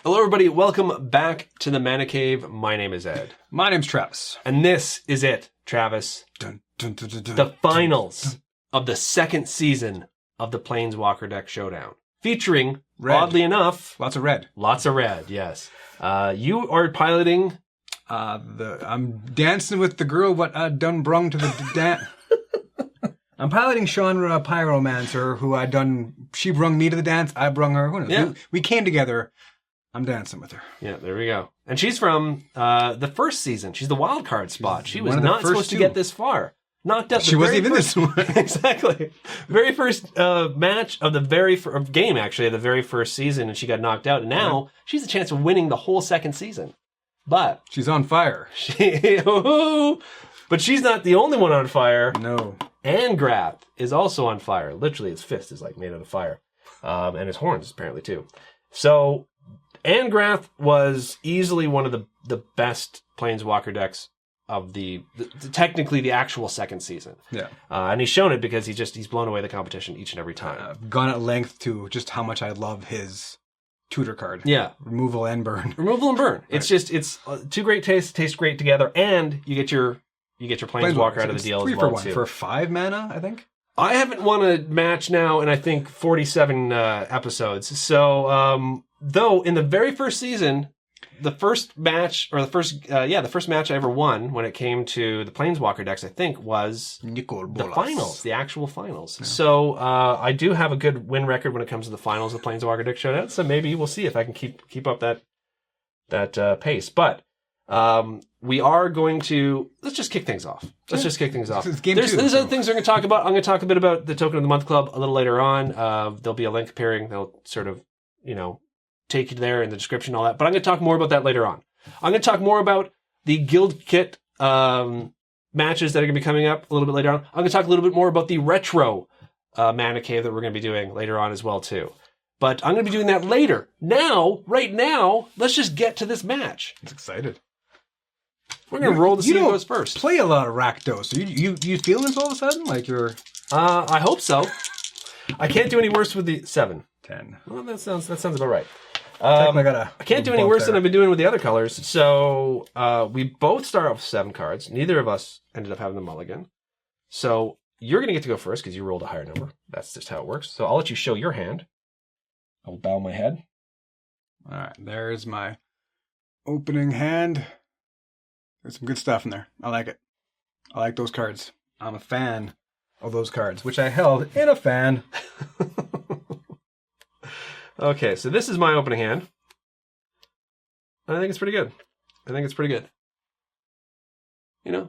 Hello, everybody. Welcome back to the Mana Cave. My name is Ed. My name's Travis. And this is it, Travis. Dun, dun, dun, dun, dun, the finals of the second season of the Planeswalker Deck Showdown. Featuring, red. Oddly enough... Lots of red. Lots of red, yes. You are piloting... I'm dancing with the girl what I done brung to the dance. I'm piloting Chandra, Pyromancer, who she brung me to the dance, I brung her. Who knows? Yeah. We came together. I'm dancing with her. Yeah, there we go. And she's from the first season. She's the wildcard spot. She was not supposed to get this far. Knocked out. She wasn't even this one. Exactly. Very first match of the game, actually, of the very first season, and she got knocked out. And now she's a chance of winning the whole second season. But she's on fire. But she's not the only one on fire. No. Angrath is also on fire. Literally, its fist is like made out of fire. And his horns, apparently, too. So... Angrath was easily one of the best Planeswalker decks of technically the actual second season. Yeah. And he's shown it because he's blown away the competition each and every time. I've gone at length to just how much I love his tutor card. Yeah. Removal and burn. Removal and burn. Right. It's two great tastes, taste great together, and you get your Planeswalker out of the deal as well, too. For 5 mana, I think? I haven't won a match now in, I think, 47 episodes. So, though, in the very first season, the first match I ever won when it came to the Planeswalker decks, I think, was the finals, the actual finals. Yeah. So, I do have a good win record when it comes to the finals of the Planeswalker Deck Showdown, so maybe we'll see if I can keep up that pace. But, we are going to... Let's just kick things off. There's other things we're going to talk about. I'm going to talk a bit about the Token of the Month Club a little later on. There'll be a link appearing. They'll sort of, take you there in the description and all that. But I'm going to talk more about that later on. I'm going to talk more about the Guild Kit matches that are going to be coming up a little bit later on. I'm going to talk a little bit more about the retro Mana Cave that we're going to be doing later on as well, too. But I'm going to be doing that later. Right now, let's just get to this match. I'm excited. We're going to roll to see who goes first. Play a lot of Rakdos. So you feeling this all of a sudden? Like you're... I hope so. I can't do any worse with the 7. 10. Well, that sounds about right. I can't do any worse than I've been doing with the other colors. So we both start off with 7 cards. Neither of us ended up having the mulligan. So you're going to get to go first because you rolled a higher number. That's just how it works. So I'll let you show your hand. I will bow my head. All right. There's my opening hand. There's some good stuff in there. I like it. I like those cards. I'm a fan of those cards, which I held in a fan. Okay, so this is my opening hand. I think it's pretty good.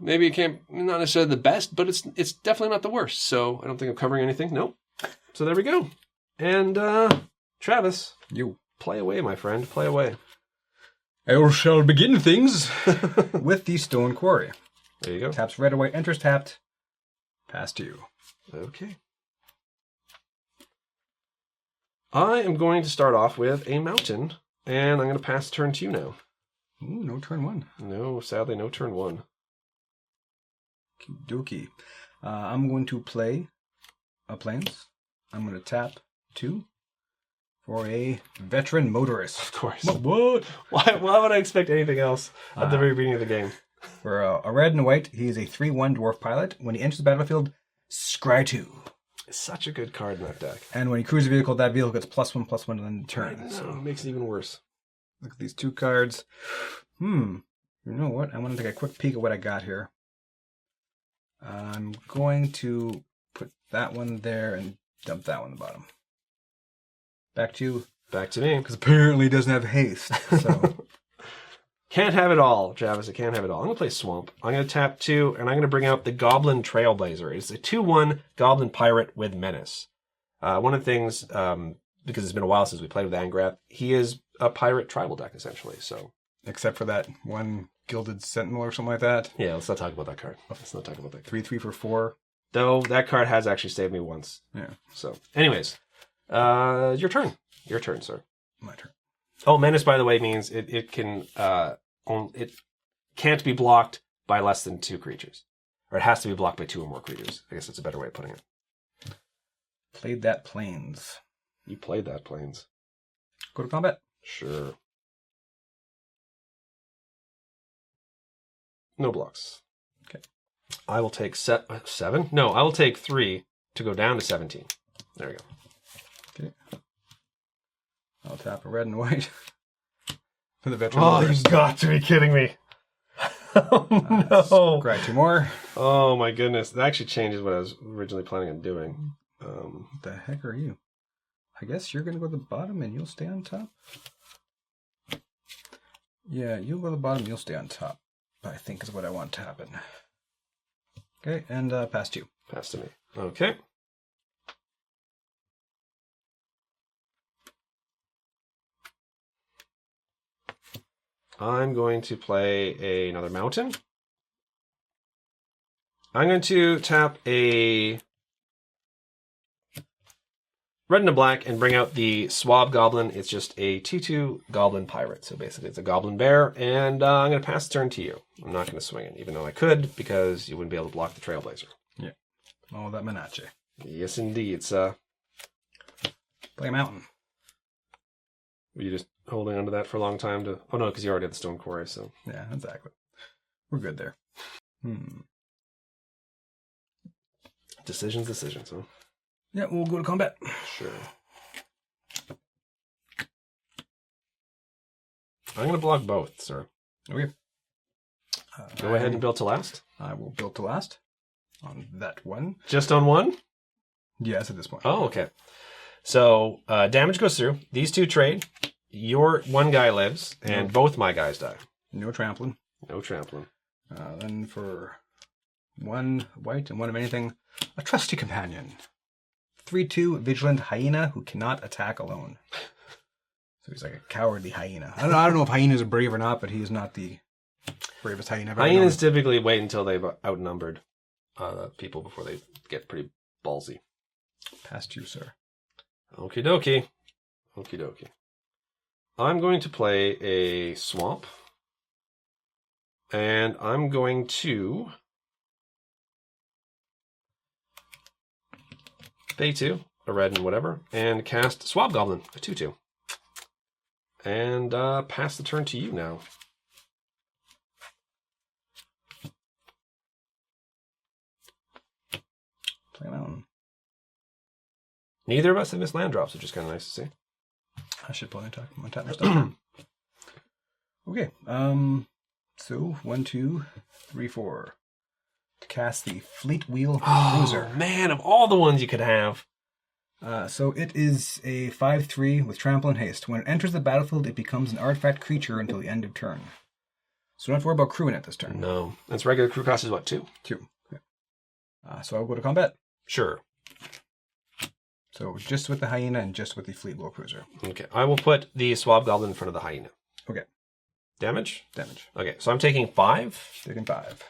Maybe it not necessarily the best, but it's definitely not the worst. So I don't think I'm covering anything. Nope. So there we go. And Travis, you play away, my friend. Play away. I shall begin things with the Stone Quarry. There you go. Taps red away, enters tapped. Pass to you. Okay. I am going to start off with a mountain, and I'm going to pass the turn to you now. Ooh, no turn 1. No, sadly, no turn 1. Dookie. I'm going to play a Plains. I'm going to tap 2. For a veteran motorist. Of course. What? Why would I expect anything else at the very beginning of the game? For a red and white, he is a 3/1 dwarf pilot. When he enters the battlefield, scry 2. It's such a good card in that deck. And when he cruises a vehicle, that vehicle gets +1/+1 on the turn. So it makes it even worse. Look at these 2 cards. You know what? I want to take a quick peek at what I got here. I'm going to put that one there and dump that one on the bottom. Back to you. Back to me. Because apparently it doesn't have haste. So can't have it all, Travis. I can't have it all. I'm going to play Swamp. I'm going to tap 2, and I'm going to bring out the Goblin Trailblazer. It's a 2/1 Goblin Pirate with Menace. One of the things, because it's been a while since we played with Angrath, he is a pirate tribal deck, essentially. So, except for that one Gilded Sentinel or something like that. Yeah, let's not talk about that card. Let's not talk about that card. 3/3 for 4. Though, that card has actually saved me once. Yeah. So, anyways. Your turn. Your turn, sir. My turn. Oh, Menace, by the way, means it can't be blocked by less than 2 creatures. Or it has to be blocked by 2 or more creatures. I guess that's a better way of putting it. Played that Plains. You played that Plains. Go to combat. Sure. No blocks. Okay. I will take 7. No, I will take 3 to go down to 17. There we go. Okay. I'll tap a red and white for the veteran. Oh, you've got to be kidding me. Oh, no. Grab 2 more. Oh, my goodness. That actually changes what I was originally planning on doing. What the heck are you? I guess you're going to go to the bottom and you'll stay on top? Yeah, you'll go to the bottom and you'll stay on top, I think is what I want to happen. Okay, and pass to you. Pass to me. Okay. I'm going to play another mountain. I'm going to tap a red and a black and bring out the Swab Goblin. It's just a 2/2 Goblin Pirate. So basically it's a Goblin Bear, and I'm going to pass the turn to you. I'm not going to swing it, even though I could, because you wouldn't be able to block the Trailblazer. Yeah. Oh, that Menache. Yes, indeed. Play a mountain. Were you just holding onto that for a long time to... Oh, no, because you already had the Stone Quarry, so... Yeah, exactly. We're good there. Decisions, huh? Yeah, we'll go to combat. Sure. I'm going to block both, sir. Okay. Go ahead and build to last. I will build to last on that one. Just on one? Yes, at this point. Oh, okay. So, damage goes through. These 2 trade. Your one guy lives, and both my guys die. No trampling. No trampling. Then for 1 white and 1 of anything, a trusty companion. 3/2 vigilant hyena who cannot attack alone. So he's like a cowardly hyena. I don't know if hyenas are brave or not, but he is not the bravest hyena ever. Hyenas typically wait until they've outnumbered people before they get pretty ballsy. Past you, sir. Okie dokie. Okie dokie. I'm going to play a swamp. And I'm going to pay 2, a red and whatever, and cast Swab Goblin, a 2/2. And pass the turn to you now. Play a mountain. Neither of us have missed land drops, which is kind of nice to see. I should probably tap my stuff. Okay. So 1, 2, 3, 4. To cast the Fleet Wheel Cruiser. Oh, man, of all the ones you could have. So it is a 5/3 with trample and haste. When it enters the battlefield, it becomes an artifact creature until the end of turn. So don't have to worry about crewing it this turn. No. Its regular crew cost is what, 2? 2. Okay. So I'll go to combat. Sure. So just with the hyena and just with the Fleet Wheel Cruiser. Okay, I will put the Swab Goblin in front of the hyena. Okay. Damage? Damage. Okay, so I'm taking 5. Taking 5.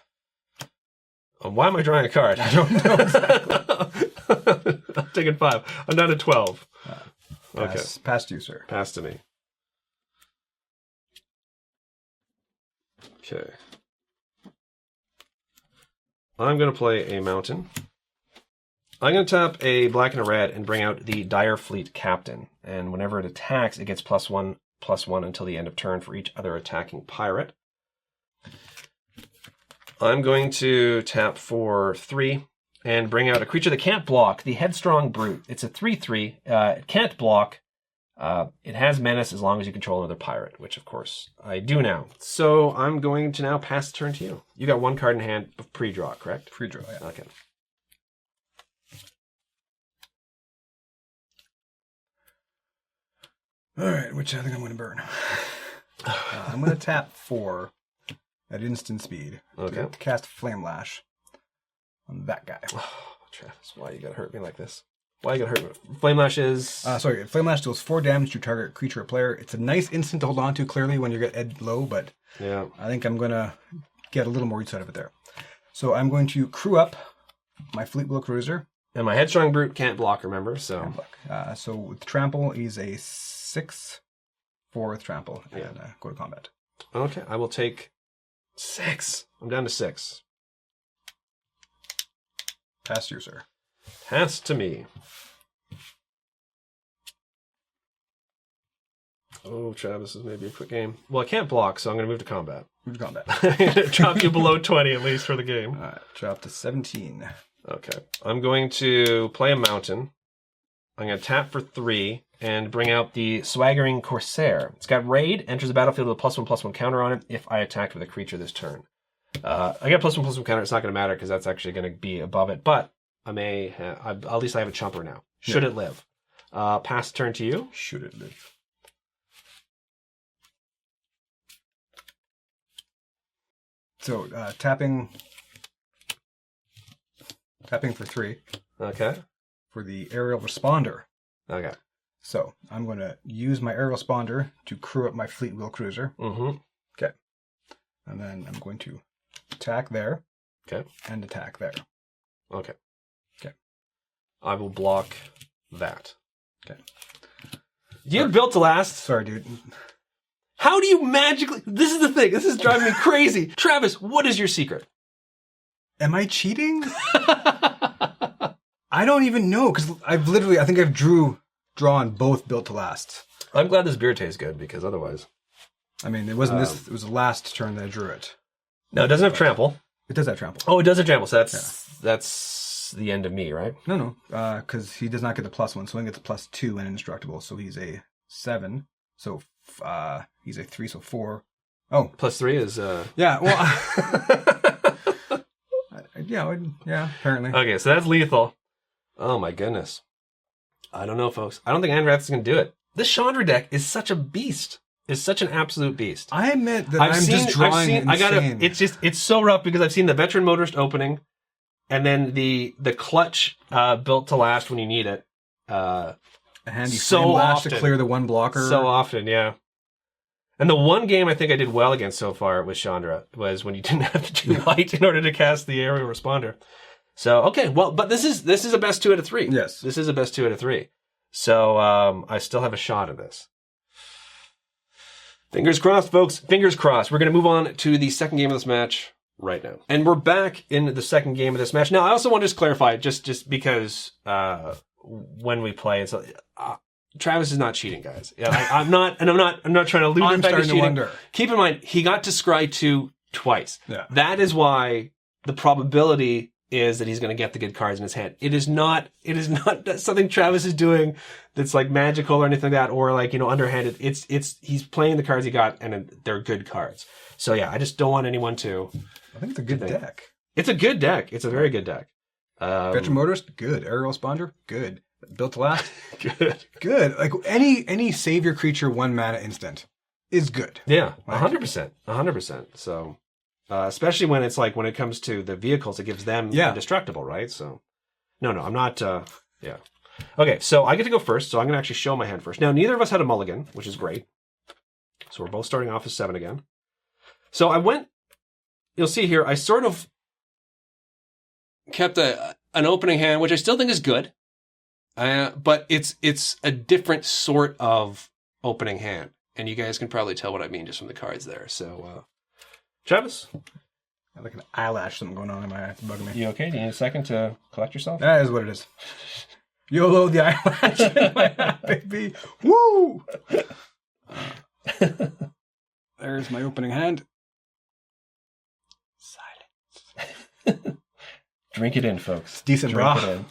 Why am I drawing a card? I don't know exactly. I'm taking 5. I'm down to 12. Okay. Past you, sir. Pass to me. Okay. I'm going to play a mountain. I'm going to tap a black and a red and bring out the Dire Fleet Captain. And whenever it attacks, it gets +1/+1 until the end of turn for each other attacking pirate. I'm going to tap for 3 and bring out a creature that can't block, the Headstrong Brute. It's a 3/3. It can't block. It has menace as long as you control another pirate, which, of course, I do now. So I'm going to now pass the turn to you. You got 1 card in hand pre-draw, correct? Pre-draw, yeah. Okay. All right, which I think I'm going to burn. I'm going to tap 4 at instant speed to cast Flame Lash on that guy. Oh, Travis, why you got to hurt me like this? Why you got to hurt me? Flame Lash is... Flame Lash deals 4 damage to target creature or player. It's a nice instant to hold on to, clearly, when you get ed low, but yeah, I think I'm going to get a little more use out of it there. So I'm going to crew up my Fleet Wheel Cruiser. And my Headstrong Brute can't block, remember? So so with Trample, he's a 6/4 with Trample, and go to combat. Okay, I will take 6. I'm down to 6. Pass you, sir. Pass to me. Oh, Travis, this is maybe a quick game. Well, I can't block, so I'm going to move to combat. Move to combat. I'm going to drop you below 20 at least for the game. All right, drop to 17. Okay. I'm going to play a mountain. I'm going to tap for 3 and bring out the Swaggering Corsair. It's got raid, enters the battlefield with a +1/+1 counter on it if I attacked with a creature this turn. I got +1/+1 counter. It's not going to matter because that's actually going to be above it, but I may have, at least I have a chumper now. Should it live? Pass turn to you. Should it live? So, tapping for 3 Okay. for the aerial responder. Okay. So, I'm going to use my aerial responder to crew up my Fleet Wheel Cruiser. Mm-hmm. Okay. And then I'm going to attack there. Okay. And attack there. Okay. Okay. I will block that. Okay. You have built to last. Sorry, dude. How do you magically... This is the thing. This is driving me crazy. Travis, what is your secret? Am I cheating? I don't even know, because I think I've drawn both built to last. I'm glad this beer tastes good, because otherwise... I mean, it wasn't this. It was the last turn that I drew it. No, it doesn't have trample. It does have trample. Oh, it does have trample, so that's the end of me, right? No, because he does not get the +1, so he gets a +2 and indestructible, so he's a 7. So he's a 3, so 4. Oh. +3 is... Yeah, well... yeah, apparently. Okay, so that's lethal. Oh my goodness. I don't know, folks. I don't think Angrath is going to do it. This Chandra deck is such a beast. It's such an absolute beast. I admit that I'm just drawing insane. It's so rough because I've seen the Veteran Motorist opening, and then the clutch built to last when you need it. A handy so flame lash often to clear the one blocker. So often, yeah. And the one game I think I did well against so far with Chandra was when you didn't have to do light in order to cast the aerial responder. So, okay, well, but this is a best 2 out of 3. Yes. This is a best 2 out of 3. So, I still have a shot at this. Fingers crossed, folks. Fingers crossed. We're going to move on to the second game of this match right now. And we're back in the second game of this match. Now, I also want to just clarify, just because when we play, it's Travis is not cheating, guys. Yeah, I'm not trying to lose. I'm starting to wonder. Keep in mind, he got to scry 2 twice. Yeah. That is why the probability is that he's going to get the good cards in his hand. It is not something Travis is doing that's like magical or anything like that, or like, underhanded. He's playing the cards he got, and they're good cards. So yeah, I just don't want anyone to. I think it's a good deck. It's a good deck. It's a very good deck. Veteran Motorist, good. Aerial Responder, good. Built to last, good. Like any save your creature 1 mana instant is good. Yeah, 100%. So. Especially when it's like when it comes to the vehicles, it gives them indestructible, right? So, no, I'm not. Yeah. Okay, so I get to go first, so I'm going to actually show my hand first. Now, neither of us had a mulligan, which is great. So we're both starting off as 7 again. So I went. You'll see here, I sort of kept an opening hand, which I still think is good, but it's a different sort of opening hand, and you guys can probably tell what I mean just from the cards there. So. Travis? I have like an eyelash something going on in my eye. It's bugging me. You okay? Do you need a second to collect yourself? That is what it is. YOLO the eyelash in my eye, baby. Woo! There's my opening hand. Silence. Drink it in, folks. It's decent, Drink bro. it in.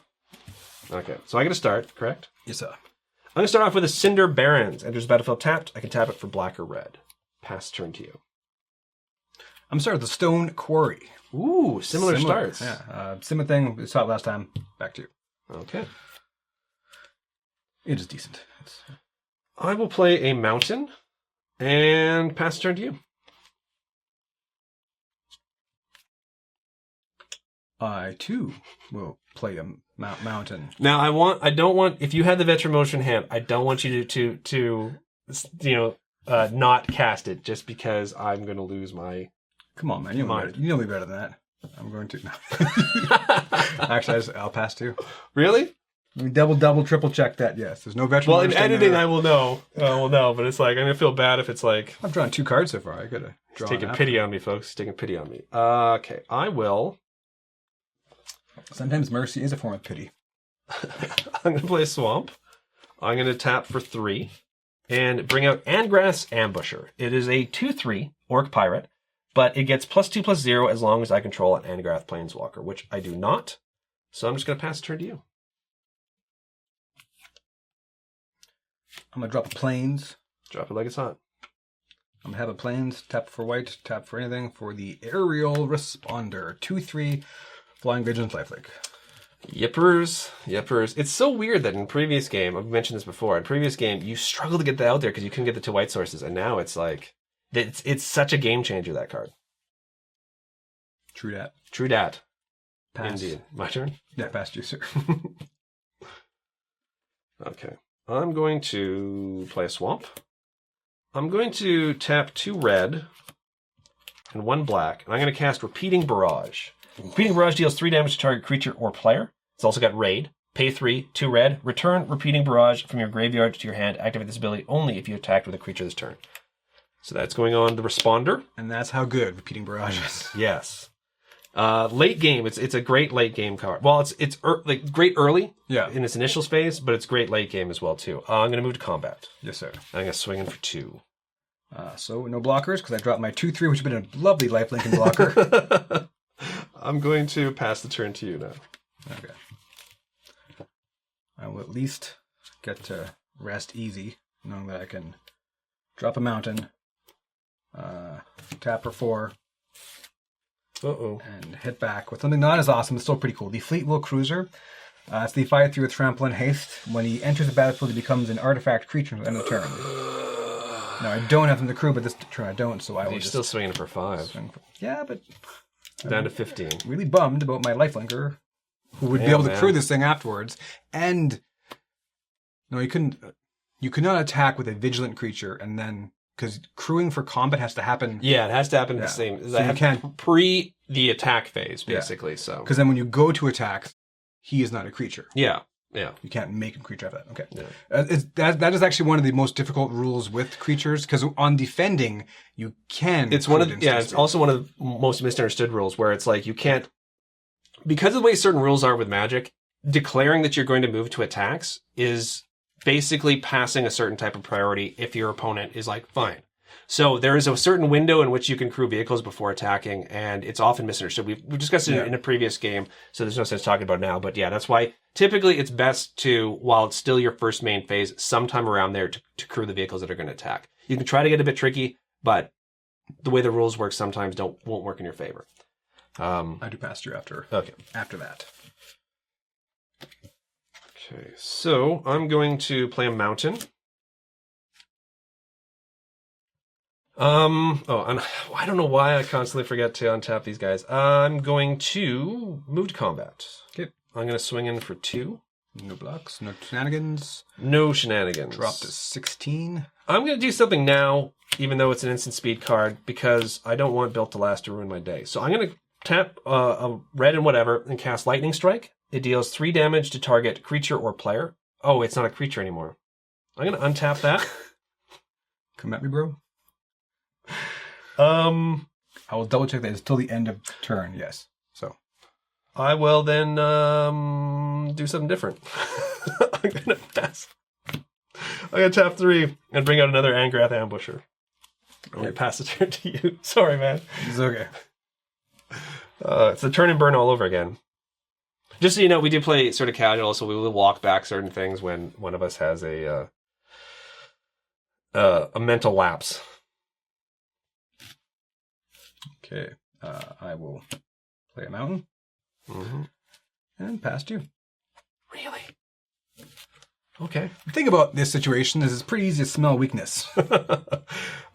Okay, so I get to start, correct? Yes, sir. I'm going to start off with a Cinder Barons. Enters the battlefield tapped. I can tap it for black or red. Pass turn to you. I'm starting with the Stone Quarry. Ooh, similar starts. Yeah, similar thing we saw it last time. Back to you. Okay. It is decent. I will play a mountain and pass turn to you. I too will play a mountain. Now I don't want if you had the Veteran Motion hand, I don't want you to not cast it just because I'm going to lose my. Come on, man. You know me better than that. I'm going to. No. Actually, I'll pass too. Really? Double, triple check that. Yes, there's no veteran. Well, in editing, I will know. But it's like I'm gonna feel bad if it's like I've drawn 2 cards so far. I could have drawn. Taking pity on me, folks. Taking pity on me. Okay, I will. Sometimes mercy is a form of pity. I'm gonna play a swamp. I'm gonna tap for 3. and bring out Angrath's Ambusher. It is a 2/3 Orc Pirate, but it gets +2/+0 as long as I control an Angrath Planeswalker, which I do not. So I'm just going to pass the turn to you. I'm going to drop a Plains. Drop it like it's hot. I'm going to have a Plains, tap for white, tap for anything, for the Aerial Responder. 2/3 Flying Vigilance Lifelink. Yippers. It's so weird that in previous game, I've mentioned this before, in previous game, you struggled to get that out there because you couldn't get the 2 white sources, and now it's like, it's such a game changer, that card. True dat. Pass. Indeed. My turn? Yeah, past you, sir. Okay. I'm going to play a swamp. I'm going to tap 2 red and 1 black, and I'm going to cast Repeating Barrage. Repeating Barrage deals 3 damage to target creature or player. It's also got Raid. Pay 3, 2 red. Return Repeating Barrage from your graveyard to your hand. Activate this ability only if you attacked with a creature this turn. So that's going on the Responder. And that's how good Repeating Barrage is. Yes. Late game, it's a great late game card. Well, it's like great early in its initial phase, but it's great late game as well too. I'm going to move to combat. Yes, sir. I'm going to swing in for 2. So no blockers because I dropped my 2/3, which would have been a lovely lifelink and blocker. I'm going to pass the turn to you now. Okay. I will at least get to rest easy, knowing that I can drop a mountain, tap for 4, and hit back with something not as awesome, but still pretty cool. The Fleetwheel Cruiser. It's the 5/3 with Trample and Haste. When he enters the battlefield, he becomes an artifact creature at the end of the turn. Now, I don't have them to crew, but this turn I don't, so I will just... still swinging for 5. Yeah, but... Down to 15. Really bummed about my lifelinker, who would be able to crew this thing afterwards. And... No, you couldn't... You could not attack with a vigilant creature, and then... Because crewing for combat has to happen... Yeah, it has to happen the same. So you can't pre the attack phase, basically, so... Because then when you go to attack, he is not a creature. Yeah. You can't make a creature out of that. Okay. Yeah. That is actually one of the most difficult rules with creatures, because on defending, you can... It's one of it's also one of the most misunderstood rules, where it's like you can't... Because of the way certain rules are with Magic, declaring that you're going to move to attacks is basically passing a certain type of priority if your opponent is like, fine. So there is a certain window in which you can crew vehicles before attacking, and it's often misunderstood. We've discussed it in a previous game, so there's no sense talking about it now. But yeah, that's why typically it's best to, while it's still your first main phase, sometime around there to crew the vehicles that are going to attack. You can try to get a bit tricky, but the way the rules work sometimes won't work in your favor. I do pass through after that. Okay, so I'm going to play a mountain. And I don't know why I constantly forget to untap these guys. I'm going to move to combat. Okay. I'm going to swing in for 2. No blocks, no shenanigans. No shenanigans. Drop to 16. I'm going to do something now, even though it's an instant speed card, because I don't want Built to Last to ruin my day. So I'm going to tap a red and whatever and cast Lightning Strike. It deals 3 damage to target creature or player. Oh, it's not a creature anymore. I'm going to untap that. Come at me, bro. I will double check that it's till the end of turn. Yes. So I will then do something different. I'm gonna pass. I'm gonna tap 3 and bring out another Angrath Ambusher. I'm gonna pass the turn to you. Sorry, man. It's okay. It's the turn and burn all over again. Just so you know, we do play sort of casual, so we will walk back certain things when one of us has a mental lapse. Okay, I will play a mountain and past you. Really? Okay. The thing about this situation is it's pretty easy to smell weakness.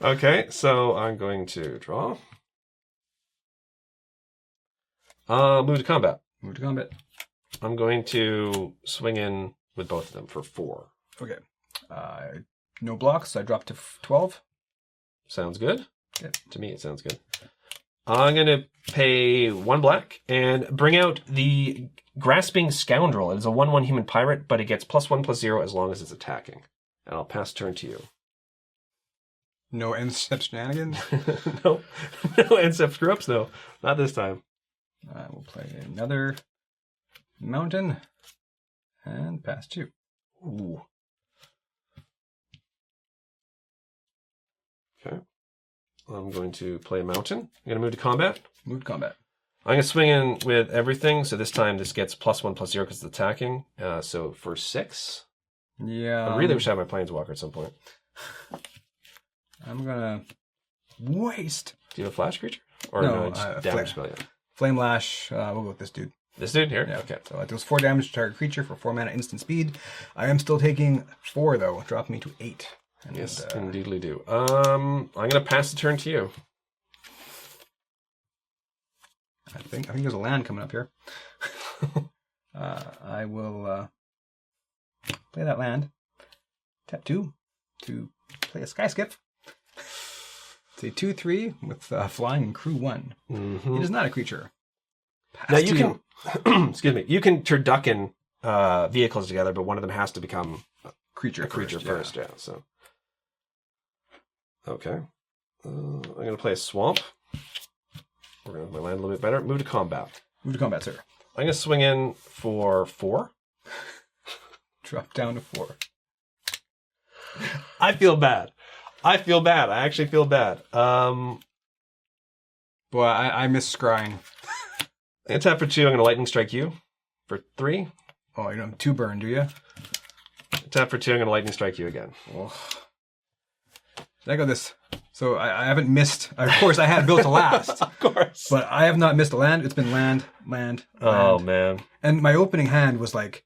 Okay, so I'm going to draw. Move to combat. Move to combat. I'm going to swing in with both of them for 4. Okay. No blocks. I drop to 12. Sounds good. Okay. To me, it sounds good. I'm going to pay 1 black and bring out the Grasping Scoundrel. It is a 1/1 human pirate, but it gets +1/+0 as long as it's attacking. And I'll pass turn to you. No end-step shenanigans? No end-step screw-ups, no. Not this time. I will play another mountain and pass 2. Ooh. Okay. I'm going to play a mountain. I'm going to move to combat. Move to combat. I'm going to swing in with everything. So this time this gets +1/+0 because it's attacking. So for 6. Yeah. I really wish I had my Planeswalker at some point. I'm going to waste. Do you have a flash creature? Or No, damage spell, yeah. Flame Lash. We'll go with this dude. This dude here? Yeah. Okay. So it does 4 damage to target creature for 4 mana instant speed. I am still taking 4 though, dropping me to 8. And, Yes, indeedly do. I'm going to pass the turn to you. I think there's a land coming up here. I will play that land. Tap 2 to play a Sky Skip. It's a 2/3 with flying and crew 1. Mm-hmm. It is not a creature. Now you can, excuse me, you can turducken vehicles together, but one of them has to become a creature first. Yeah. So, okay, I'm going to play a swamp. We're going to make my land a little bit better. Move to combat. Move to combat, sir. I'm going to swing in for 4. Drop down to 4. I feel bad. I actually feel bad. Boy, I miss scrying. And tap for 2. I'm going to lightning strike you for 3. Oh, you don't have 2 burn, do you? Tap for 2. I'm going to lightning strike you again. Oh. I got this. So I haven't missed. Of course, I had built to last. Of course. But I have not missed a land. It's been land. Oh, man. And my opening hand was like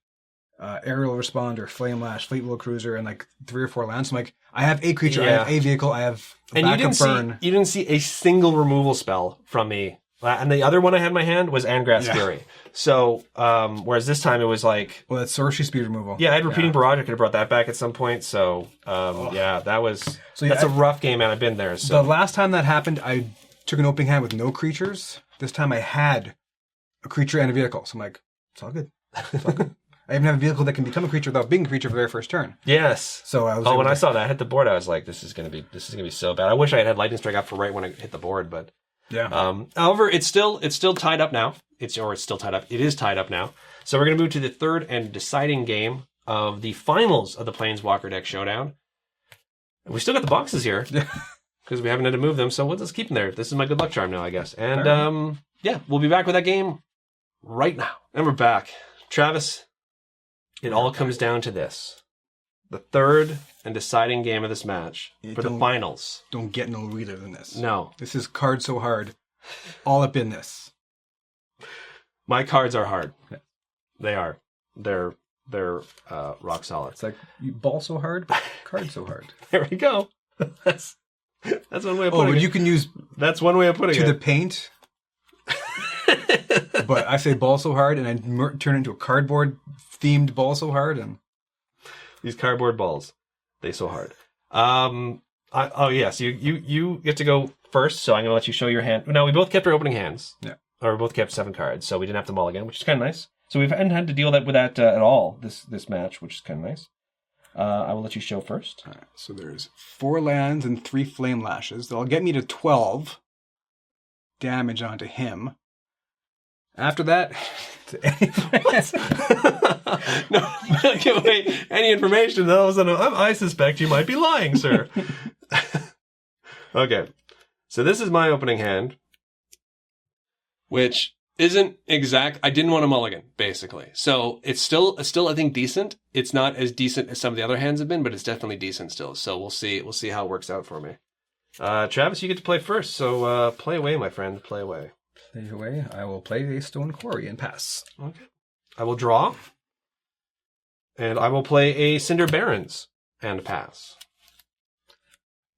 Aerial Responder, Flame Lash, Fleetwheel Cruiser, and like 3 or 4 lands. So I'm like, I have a creature, I have a vehicle, I have a backup burn. You didn't see a single removal spell from me. And the other one I had in my hand was Angrath's Fury. So, whereas this time it was like... Well, that's Sorcery Speed removal. Yeah, I had Repeating Barrage. I could have brought that back at some point. So, yeah, that was... So, that's a rough game, and I've been there. So. The last time that happened, I took an opening hand with no creatures. This time I had a creature and a vehicle. So I'm like, it's all good. It's all good. I even have a vehicle that can become a creature without being a creature for the very first turn. Yes. So I was. When I saw that hit the board, I was like, "This is gonna be so bad." I wish I had Lightning Strike up for right when I hit the board, but yeah. However, it's still tied up now. It's still tied up. It is tied up now. So we're gonna move to the third and deciding game of the finals of the Planeswalker Deck Showdown. We still got the boxes here because we haven't had to move them. So let's keep them there. This is my good luck charm now, I guess. And yeah, we'll be back with that game right now. And we're back, Travis. It all comes down to this. The third and deciding game of this match for the finals. Don't get no realer than this. No. This is card so hard. All up in this. My cards are hard. Yeah. They are. They're rock solid. It's like you ball so hard, but card so hard. There we go. That's one way of putting it. Oh, but you can use... That's one way of putting it. To the paint... But I say ball so hard, and I turn into a cardboard-themed ball so hard, and these cardboard balls, they so hard. Yes, you get to go first, so I'm going to let you show your hand. Now, we both kept our opening hands. Yeah. Or we both kept 7 cards, so we didn't have to mulligan, which is kind of nice. So we haven't had to deal with that at all this match, which is kind of nice. I will let you show first. All right, so there's 4 lands and 3 flame lashes. That'll get me to 12 damage onto him. After that, no, don't give away any information. All of a sudden, I suspect you might be lying, sir. Okay, so this is my opening hand, which isn't exact. I didn't want to mulligan, basically. So it's still I think decent. It's not as decent as some of the other hands have been, but it's definitely decent still. So we'll see how it works out for me. Travis, you get to play first. So play away, my friend. Play away. Play away. I will play a Stone Quarry and pass. Okay. I will draw. And I will play a Cinder Barrens and pass.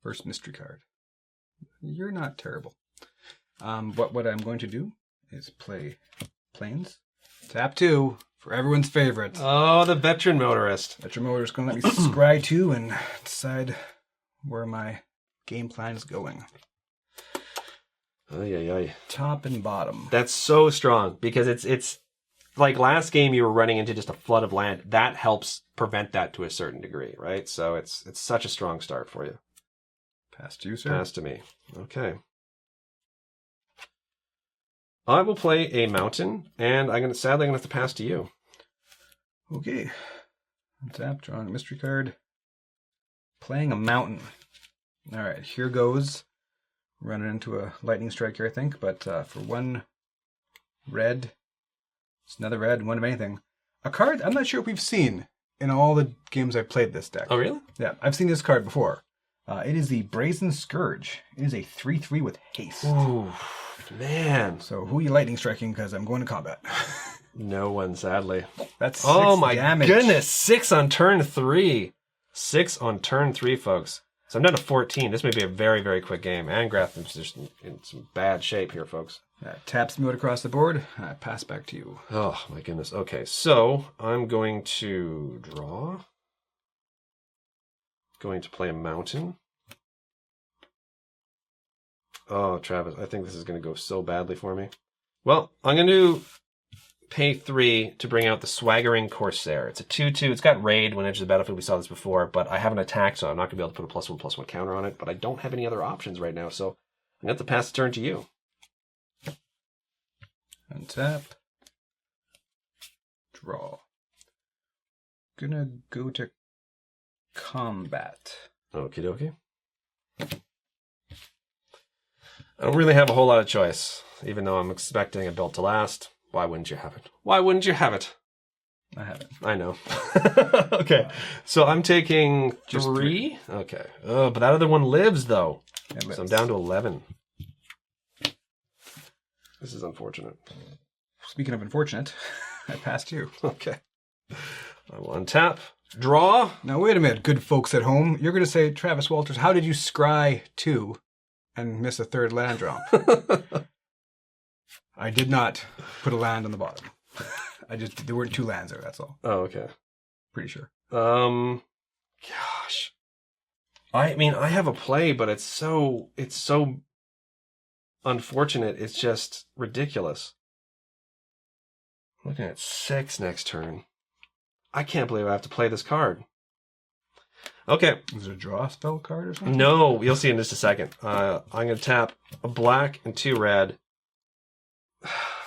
First mystery card. You're not terrible. What I'm going to do is play Plains. Tap 2 for everyone's favorite. Oh, the veteran motorist. Veteran motorist going to let me scry 2 and decide where my game plan is going. Ay. Top and bottom. That's so strong because it's like last game you were running into just a flood of land. That helps prevent that to a certain degree, right? So it's such a strong start for you. Pass to you, sir. Pass to me. Okay. I will play a mountain, and sadly I'm gonna have to pass to you. Okay. Tap, drawing a mystery card. Playing a mountain. All right, here goes. Running into a lightning strike here, I think. But for 1 red, it's another red, 1 of anything. A card I'm not sure if we've seen in all the games I've played this deck. Oh, really? Yeah, I've seen this card before. It is the Brazen Scourge. It is a 3/3 with haste. Ooh, man. So who are you lightning striking? Because I'm going to combat. No one, sadly. That's 6 Oh my damage. goodness. 6 on turn 3. 6 on turn 3, folks. So I'm down to 14. This may be a very, very quick game. Angrath is just in some bad shape here, folks. Taps me out across the board. I pass back to you. Oh, my goodness. Okay, so I'm going to draw. Going to play a mountain. Oh, Travis, I think this is going to go so badly for me. Well, I'm going to pay 3 to bring out the Swaggering Corsair. It's a 2/2. It's got raid when enters the battlefield. We saw this before, but I have an attack, so I'm not going to be able to put a +1/+1 counter on it, but I don't have any other options right now, so I'm going to have to pass the turn to you. Untap. Draw. Gonna go to combat. Okie dokie. I don't really have a whole lot of choice, even though I'm expecting a build to last. Why wouldn't you have it? Why wouldn't you have it? I have it. I know. Okay, so I'm taking Just 3. Okay. Oh, but that other one lives, though. So I'm down to 11. This is unfortunate. Speaking of unfortunate, I passed you. Okay. I will untap. Draw. Now, wait a minute, good folks at home. You're going to say, Travis Walters, how did you scry 2 and miss a 3rd land drop? I did not put a land on the bottom. There weren't 2 lands there, that's all. Oh, okay. Pretty sure. Gosh. I mean, I have a play, but it's so unfortunate. It's just ridiculous. I'm looking at 6 next turn. I can't believe I have to play this card. Okay. Is it a draw spell card or something? No, you'll see in just a second. I'm going to tap a black and 2 red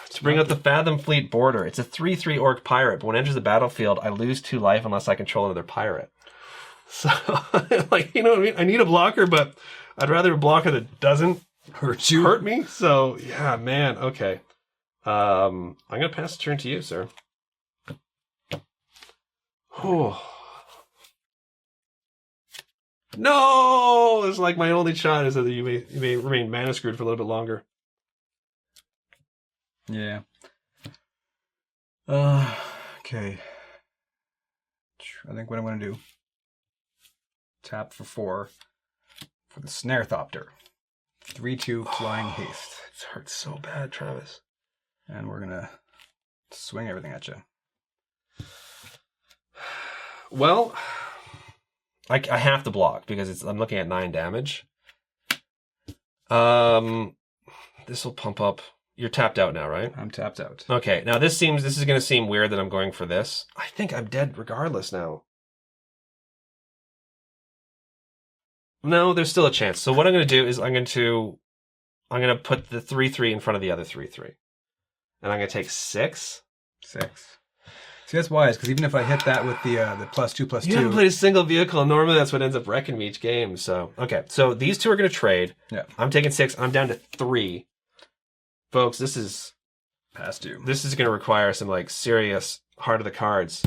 to bring out the Fathom Fleet Border. It's a 3/3 orc pirate, but when it enters the battlefield, I lose 2 life unless I control another pirate. So, like, you know what I mean? I need a blocker, but I'd rather a blocker that doesn't hurt me. So, yeah, man. Okay. I'm going to pass the turn to you, sir. Oh. No! It's like my only shot is that you may remain mana screwed for a little bit longer. Yeah. Okay. I think what I'm going to do, tap for 4 for the Snare Thopter. 3/2 flying haste. It hurts so bad, Travis. And we're going to swing everything at you. Well, I have to block because I'm looking at 9 damage. This will pump up. You're tapped out now, right? I'm tapped out. Okay, now this is going to seem weird that I'm going for this. I think I'm dead regardless now. No, there's still a chance. So what I'm going to do is I'm going to put the 3/3 in front of the other 3/3. And I'm going to take 6. 6. See, that's wise, because even if I hit that with the +2/+2... You haven't played a single vehicle, and normally that's what ends up wrecking me each game. So, okay. So these 2 are going to trade. Yeah. I'm taking 6. I'm down to 3. Folks, this is... Past you. This is going to require some, like, serious heart of the cards.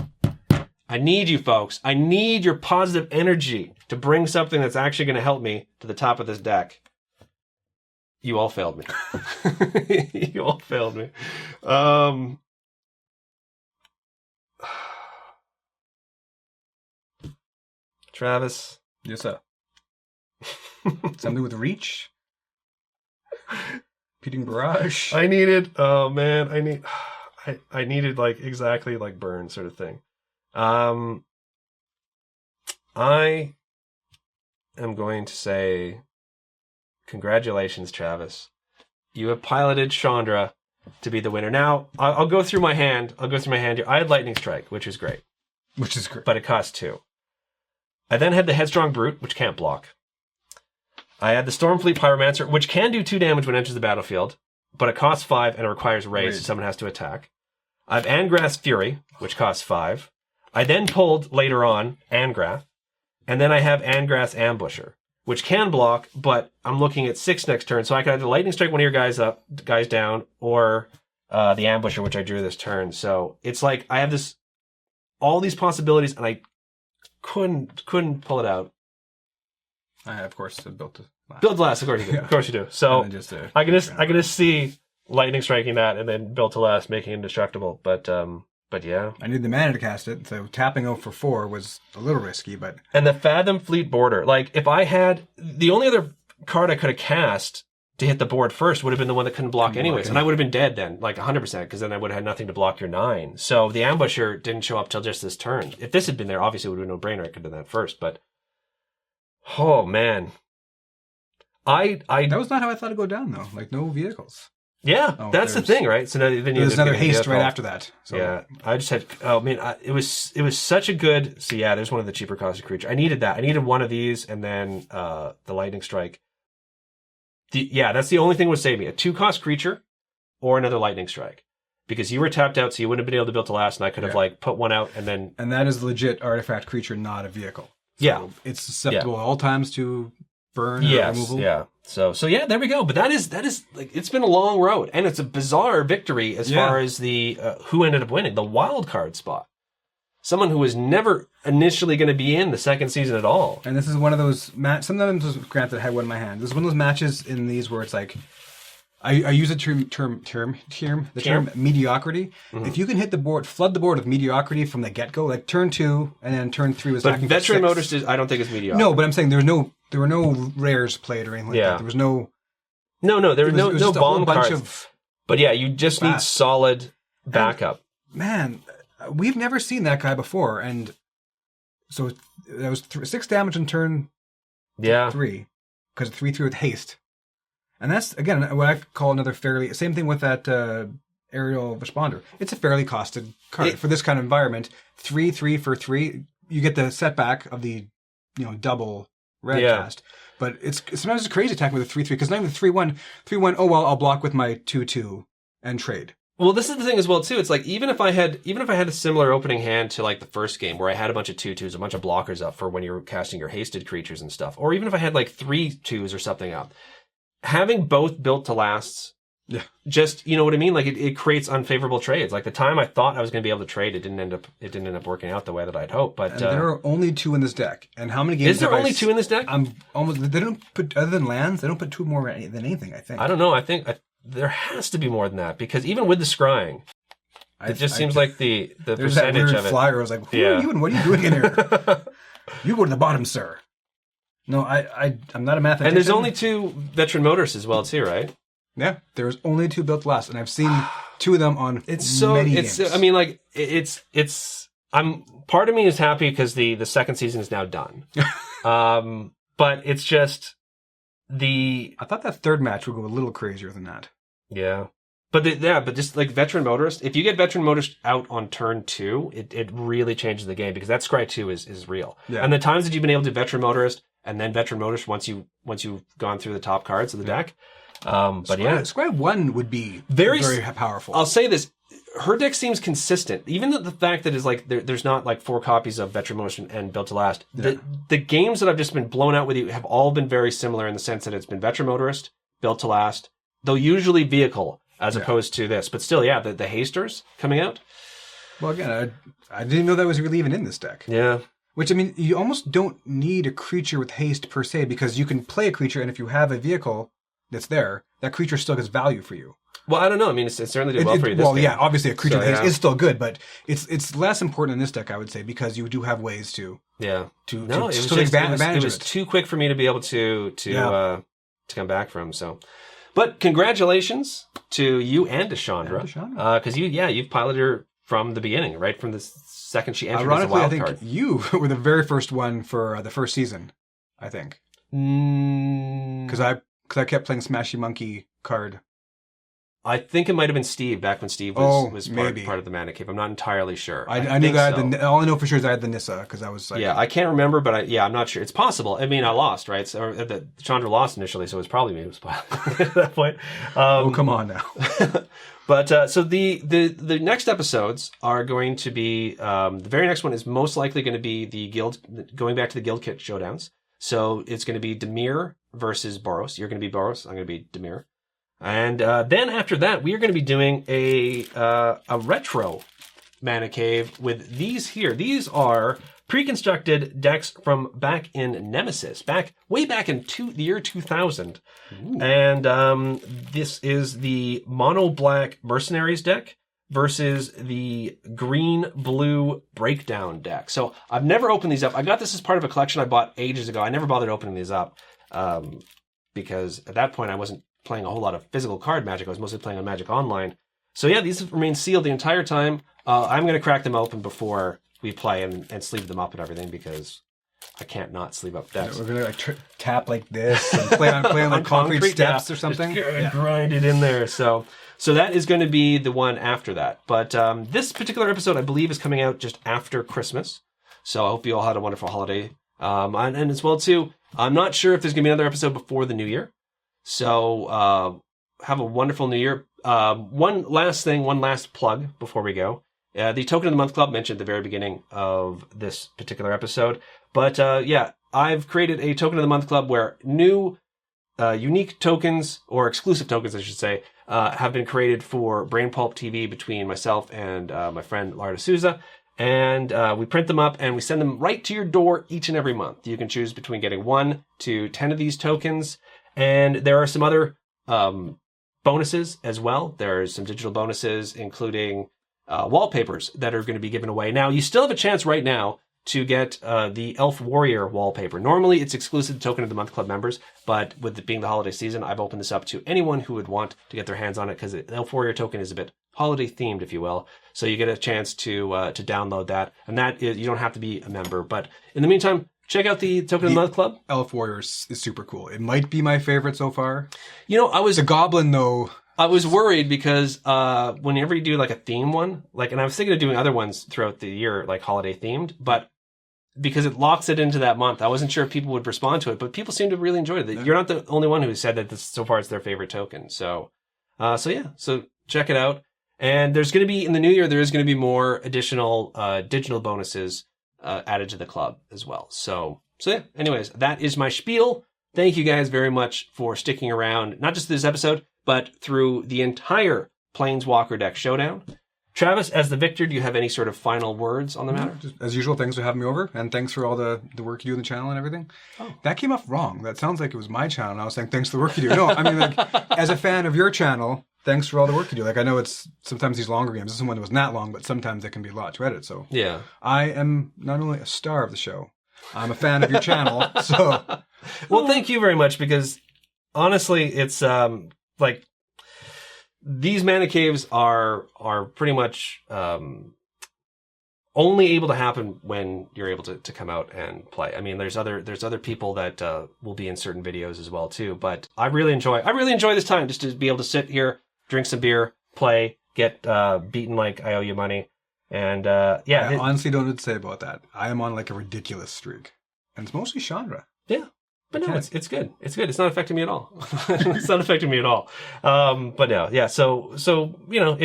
I need you, folks. I need your positive energy to bring something that's actually going to help me to the top of this deck. You all failed me. You all failed me. Travis. Yes, sir. Something with reach? Repeating barrage? I needed, oh man, I needed like exactly like burn sort of thing. I am going to say congratulations, Travis. You have piloted Chandra to be the winner. Now, I'll go through my hand. Here. I had Lightning Strike, which is great. But it cost 2. I then had the Headstrong Brute, which can't block. I had the Stormfleet Pyromancer, which can do 2 damage when it enters the battlefield, but it costs 5 and it requires raise, so someone has to attack. I have Angrath's Fury, which costs 5. I then pulled, later on, Angrath, and then I have Angrath's Ambusher. which can block, but I'm looking at 6 next turn, so I can either Lightning Strike one of your guys down, or the Ambusher, which I drew this turn. So it's like I have all these possibilities, and I couldn't pull it out. I of course built to last. Build to last, of course you do. Yeah. Of course you do. So just, I can just see Lightning Striking that, and then build to last, making it indestructible. But yeah. I need the mana to cast it, so tapping out for 4 was a little risky, but... And the Fathom Fleet Border. Like, if I had... The only other card I could have cast to hit the board first would have been the one that couldn't block anyways. And I would have been dead then, like 100%, because then I would have had nothing to block your 9. So the Ambusher didn't show up till just this turn. If this had been there, obviously it would have been no-brainer. I could have done that first, but... Oh, man. That was not how I thought it'd go down, though. Like, no vehicles. Yeah, that's the thing, right? So then you there's another haste right after that. So. Yeah, I just had. Oh man, it was such a good. So yeah, there's one of the cheaper costed creature. I needed that. I needed one of these, and then the Lightning Strike. That's the only thing that would save me: a 2-cost creature or another Lightning Strike, because you were tapped out, so you wouldn't have been able to build to last, and I could have like put one out and then. And that is legit artifact creature, not a vehicle. So it's susceptible at all times to burn or removal. Yeah. So yeah, there we go. But that is like, it's been a long road, and it's a bizarre victory as far as the who ended up winning the wild card spot. Someone who was never initially going to be in the second season at all. And this is one of those sometimes, granted, I had one in my hand. This is one of those matches in these where it's like I use the term mediocrity. Mm-hmm. If you can hit the board, flood the board with mediocrity from the get-go, like turn 2 and then turn 3 was. But Veteran Motorist I don't think is mediocre. No, but I'm saying there were no rares played or anything like that. There was no. No, there was no bomb bunch cards. But yeah, you just need solid backup. And, man, we've never seen that guy before, and so that was 6 damage in turn 3 because 3/3 with haste. And that's, again, what I call another fairly... Same thing with that aerial responder. It's a fairly costed card for this kind of environment. 3/3 for 3. You get the setback of the, double red cast. But sometimes it's crazy attacking with a 3/3, because not even 3/1. 3/1, oh, well, I'll block with my 2/2 and trade. Well, this is the thing as well, too. It's like, even if I had a similar opening hand to like the first game, where I had a bunch of 2/2s, a bunch of blockers up for when you're casting your hasted creatures and stuff, or even if I had like 3 2s or something up, having both built to lasts, just, you know what I mean? Like, it creates unfavorable trades. Like, the time I thought I was going to be able to trade, it didn't end up working out the way that I'd hoped. But there are only 2 in this deck. And how many games is there only 2 in this deck? They don't put, other than lands, they don't put 2 more than anything, I think. I don't know. I think there has to be more than that, because even with the scrym, it just seems like the there's percentage that weird of it. flyer. I was like, who are you and what are you doing in here? You go to the bottom, sir. No, I'm not a mathematician. And there's only 2 veteran motorists as well, too, right? Yeah, there's only 2 built to last, and I've seen 2 of them on many games. I mean, like, part of me is happy because the second season is now done. But it's just I thought that third match would go a little crazier than that. Yeah. But just like veteran motorist, if you get veteran motorist out on turn 2, it really changes the game, because that scry 2 is real. Yeah. And the times that you've been able to veteran motorist and then veteran motorist once you've gone through the top cards of the deck. Scry 1 would be very powerful. I'll say this. Her deck seems consistent. Even the fact that is like there's not like 4 copies of Veteran Motion and Built to Last. Yeah. The games that I've just been blown out with you have all been very similar in the sense that it's been Veteran Motorist, Built to Last, though usually vehicle as opposed to this. But still, the hasters coming out. Well, again, I didn't know that was really even in this deck. Yeah. Which, I mean, you almost don't need a creature with haste per se, because you can play a creature, and if you have a vehicle that's there, that creature still gets value for you. Well, I don't know. I mean, it certainly did well for you this game. Obviously a creature with haste is still good, but it's less important in this deck, I would say, because you do have ways to take advantage of it. It was too quick for me to be able to come back from. So, but congratulations to you and to Chandra, because you've piloted her from the beginning, right from the second she entered as a wild card. I think you were the very first one for the first season. I think because I kept playing Smashy Monkey card. I think it might have been Steve back when Steve was part of the Mana Cave. I'm not entirely sure. I knew that all I know for sure is I had the Nissa, because I was like... Yeah, I can't remember, but I'm not sure. It's possible. I mean, I lost, right? So, Chandra lost initially, so it was probably me who was at that point. Come on now. But so the next episodes are going to be... the very next one is most likely going to be the guild, going back to the guild kit showdowns. So it's going to be Dimir versus Boros. You're going to be Boros. I'm going to be Dimir. And then after that, we are going to be doing a retro mana cave with these here. These are pre-constructed decks from back in Nemesis, way back in the year 2000. Ooh. And this is the mono-black Mercenaries deck versus the green-blue Breakdown deck. So I've never opened these up. I got this as part of a collection I bought ages ago. I never bothered opening these up because at that point I wasn't playing a whole lot of physical card Magic. I was mostly playing on Magic Online. So yeah, these remain sealed the entire time. I'm going to crack them open before we play and sleeve them up and everything because I can't not sleeve up decks. We're going to tap like this and play on like concrete steps or something. Just grind it in there. So that is going to be the one after that. But this particular episode, I believe, is coming out just after Christmas. So I hope you all had a wonderful holiday. And as well, too, I'm not sure if there's going to be another episode before the new year. So have a wonderful new year. One last plug before we go. The Token of the Month Club mentioned at the very beginning of this particular episode. But I've created a Token of the Month Club where new unique tokens, or exclusive tokens, I should say, have been created for Brain Pulp TV between myself and my friend Lara Souza. And we print them up and we send them right to your door each and every month. You can choose between getting 1 to 10 of these tokens. And there are some other bonuses as well. There's some digital bonuses, including wallpapers that are going to be given away. Now, you still have a chance right now to get the Elf Warrior wallpaper. Normally, it's exclusive to Token of the Month Club members, but with it being the holiday season, I've opened this up to anyone who would want to get their hands on it because the Elf Warrior token is a bit holiday themed, if you will. So you get a chance to download that, and that is, you don't have to be a member. But in the meantime, check out the Token of the Month Club. Elf Warrior is super cool. It might be my favorite so far. You know, the Goblin, though. I was worried because whenever you do like a theme one, and I was thinking of doing other ones throughout the year, like holiday themed, but because it locks it into that month, I wasn't sure if people would respond to it, but people seem to really enjoy it. Yeah. You're not the only one who said that so far it's their favorite token. So check it out. And there's going to be, in the new year, there is going to be more additional digital bonuses added to the club as well. So yeah, anyways, that is my spiel. Thank you guys very much for sticking around, not just this episode, but through the entire Planeswalker Deck Showdown. Travis, as the victor, do you have any sort of final words on the matter? Just, as usual, thanks for having me over, and thanks for all the work you do on the channel and everything. Oh. That came off wrong. That sounds like it was my channel, and I was saying thanks for the work you do. No, I mean, as a fan of your channel, thanks for all the work you do. I know it's sometimes these longer games. This is one that was not long, but sometimes it can be a lot to edit. So yeah, I am not only a star of the show, I'm a fan of your channel. So, well, thank you very much, because honestly, it's these mana caves are pretty much only able to happen when you're able to come out and play. I mean, there's other people that will be in certain videos as well too. But I really enjoy this time just to be able to sit here, drink some beer, play, get beaten like I owe you money, and I honestly don't know what to say about that. I am on like a ridiculous streak, and it's mostly Chandra. Yeah. But no, it's good. It's good. It's not affecting me at all. It's not affecting me at all. But no, yeah. So you know,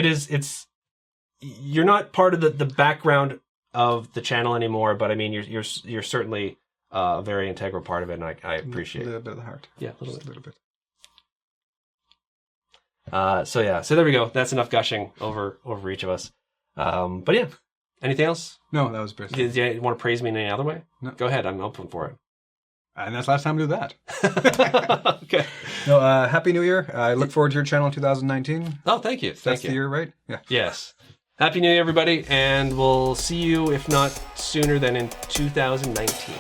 you're not part of the background of the channel anymore. But I mean, you're certainly a very integral part of it, and I appreciate a little bit of the heart. Yeah, a little bit. So there we go. That's enough gushing over each of us. But yeah, anything else? No, that was best. Do you want to praise me in any other way? No. Go ahead. I'm open for it. And that's the last time we do that. Okay. No, Happy New Year. I look forward to your channel in 2019. Oh, thank you. That's the year, right? Yeah. Yes. Happy New Year, everybody. And we'll see you, if not sooner than in 2019.